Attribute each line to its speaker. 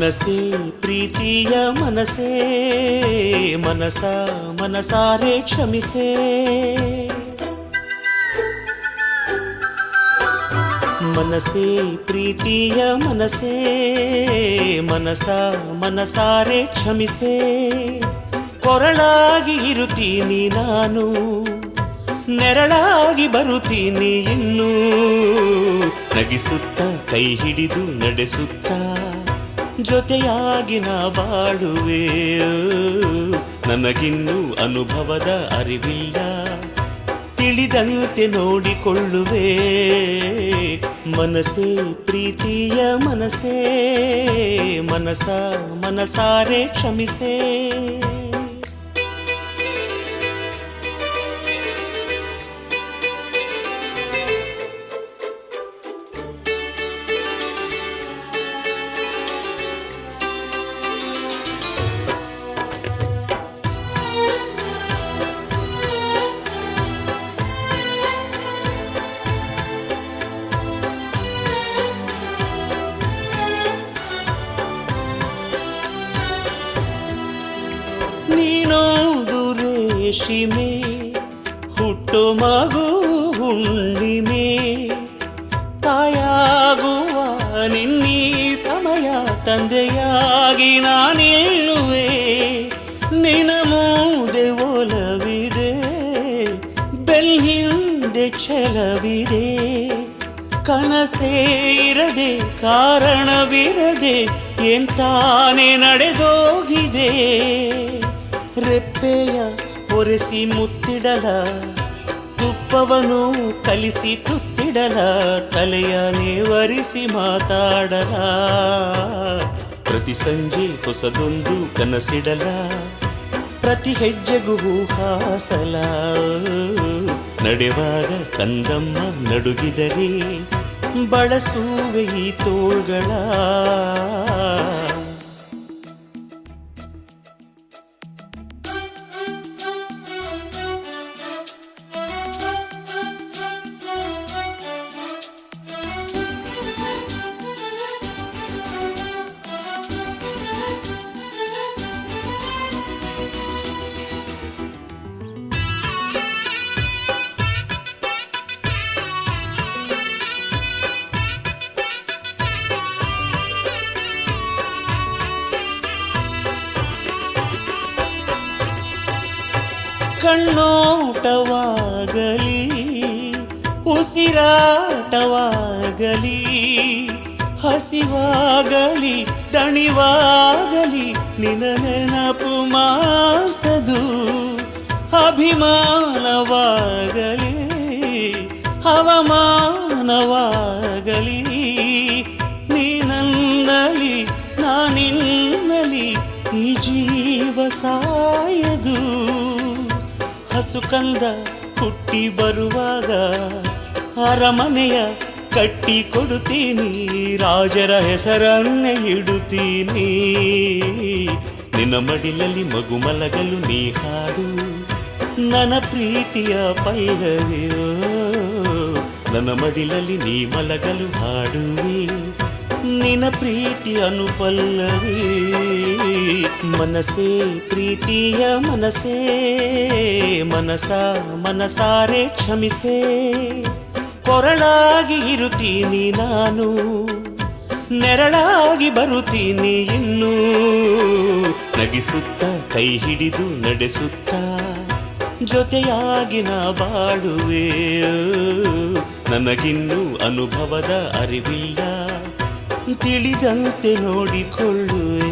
Speaker 1: ಮನಸೇ ಪ್ರೀತಿಯ ಮನಸೇ ಮನಸ ಮನಸಾರೆ ಕ್ಷಮಿಸೇ ಮನಸೇ ಪ್ರೀತಿಯ ಮನಸೇ ಮನಸ ಮನಸಾರೆ ಕ್ಷಮಿಸೇ ಕೊರಳಾಗಿ ಇರುತ್ತೀನಿ ನಾನು ನೆರಳಾಗಿ ಬರುತ್ತೀನಿ ಇನ್ನು ನಗಿಸುತ್ತ ಕೈ ಹಿಡಿದು ನಡೆಸುತ್ತ ಜೊತೆಯಾಗಿ ನಾ ಬಾಳುವೆ ನನಗಿನ್ನೂ ಅನುಭವದ ಅರಿವಿಲ್ಲ ತಿಳಿದಂತೆ ನೋಡಿಕೊಳ್ಳುವೆ ಮನಸೇ ಪ್ರೀತಿಯ ಮನಸೇ ಮನಸ ಮನಸಾರೆ ಕ್ಷಮಿಸೇ ನೀನೊಂದು ರೇಷ್ಮೆ ಹುಟ್ಟು ಮಗು ಹುಣ್ಣಿಮೆ ತಾಯಾಗುವ ನಿನ್ನೀ ಸಮಯ ತಂದೆಯಾಗಿ ನಾನಿಲ್ಲುವೆ ನಿನ ಮೂದೆ ಒಲವಿದೆ ಬೆಳ್ಳಿಂದೆ ಛಲವಿದೆ ಕನಸೇ ಇರದೆ ಕಾರಣವಿರದೆ ಎಂತಾನೆ ನಡೆದೋಗಿದೆ ರೆಪ್ಪೆಯ ಒರೆಸಿ ಮುತ್ತಿಡಲ ತುಪ್ಪವನು ಕಲಿಸಿ ತುತ್ತಿಡಲ ತಲೆಯ ನೇವರಿಸಿ ಮಾತಾಡಲ ಪ್ರತಿ ಸಂಜೆ ಹೊಸದೊಂದು ಕನಸಿಡಲ ಪ್ರತಿ ಹೆಜ್ಜೆಗೂ ಹಾಸಲ ನಡೆವಾಗ ಕಂದಮ್ಮ ನಡುಗಿದರೆ ಬಳಸುವೆ ಈ ತೋಳ್ಗಳ ಕಣ್ಣೋಟವಾಗಲಿ ಉಸಿರಾಟವಾಗಲಿ ಹಸಿವಾಗಲಿ ದಣಿವಾಗಲಿ ನಿನ ನೆನಪು ಮಾಸದು ಅಭಿಮಾನವಾಗಲಿ ಹವಾಮಾನವಾಗಲಿ ನೀನನ್ನಲಿ ನಾನಿನ್ನಲಿ ಈ ಜೀವ ಸಾಯದು ಹಸುಕಂದ ಹುಟ್ಟಿ ಬರುವಾಗ ಅರಮನೆಯ ಕಟ್ಟಿ ಕೊಡುತ್ತೀನಿ ರಾಜರ ಹೆಸರನ್ನೇ ಇಡುತ್ತೀನಿ ನಿನ್ನ ಮಡಿಲಲ್ಲಿ ಮಗು ಮಲಗಲು ನೀ ಹಾಡು ನನ್ನ ಪ್ರೀತಿಯ ಪಲ್ಲವಿಯೋ ನನ್ನ ಮಡಿಲಲ್ಲಿ ನೀ ಮಲಗಲು ಹಾಡುವೆ ನಿನ್ನ ಪ್ರೀತಿ ಅನುಪಲ್ಲವಿ ಮನಸೇ ಪ್ರೀತಿಯ ಮನಸೇ ಮನಸ ಮನಸಾರೆ ಕ್ಷಮಿಸೇ ಕೊರಳಾಗಿ ಇರುತ್ತೀನಿ ನಾನು ನೆರಳಾಗಿ ಬರುತ್ತೀನಿ ಇನ್ನು ನಗಿಸುತ್ತ ಕೈ ಹಿಡಿದು ನಡೆಸುತ್ತ ಜೊತೆಯಾಗಿ ನಾ ಬಾಳುವೆ ನನಗಿನ್ನೂ ಅನುಭವದ ಅರಿವಿಲ್ಲ ತಿಳಿದಂತೆ ನೋಡಿಕೊಳ್ಳುವೆ